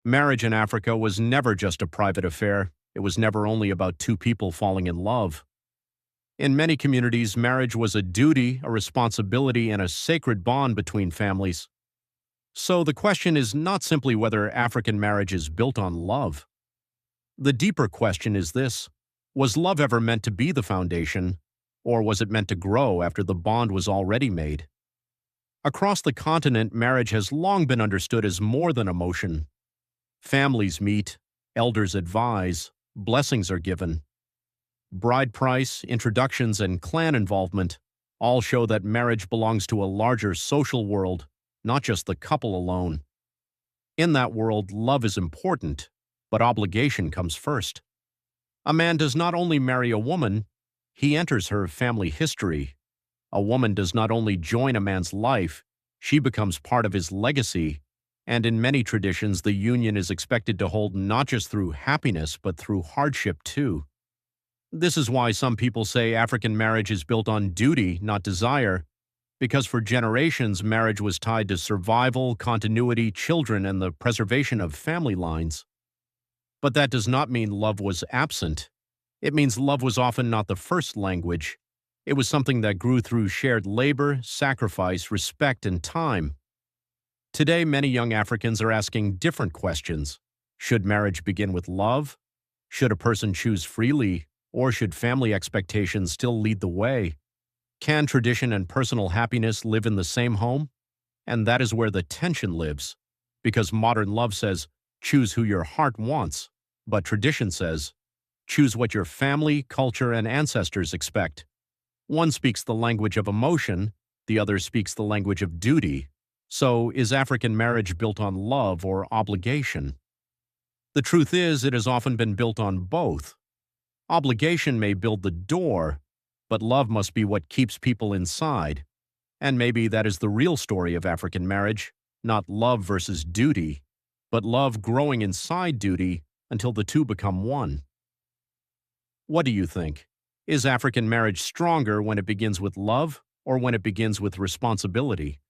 Marriage in Africa was never just a private affair. It was never only about two people falling in love. In many communities, marriage was a duty, a responsibility, and a sacred bond between families. So the question is not simply whether African marriage is built on love. The deeper question is this: was love ever meant to be the foundation, or was it meant to grow after the bond was already made? Across the continent, marriage has long been understood as more than emotion. Families meet, elders advise, blessings are given. Bride price, introductions, and clan involvement all show that marriage belongs to a larger social world, not just the couple alone. In that world, love is important, but obligation comes first. A man does not only marry a woman, he enters her family history. A woman does not only join a man's life, she becomes part of his legacy, and in many traditions, the union is expected to hold not just through happiness, but through hardship too. This is why some people say African marriage is built on duty, not desire, because for generations, marriage was tied to survival, continuity, children, and the preservation of family lines. But that does not mean love was absent. It means love was often not the first language. It was something that grew through shared labor, sacrifice, respect, and time. Today, many young Africans are asking different questions. Should marriage begin with love? Should a person choose freely, or should family expectations still lead the way? Can tradition and personal happiness live in the same home? And that is where the tension lives, because modern love says, choose who your heart wants, but tradition says, choose what your family, culture, and ancestors expect. One speaks the language of emotion, the other speaks the language of duty. So, is African marriage built on love or obligation? The truth is, it has often been built on both. Obligation may build the door, but love must be what keeps people inside. And maybe that is the real story of African marriage, not love versus duty, but love growing inside duty until the two become one. What do you think? Is African marriage stronger when it begins with love or when it begins with responsibility?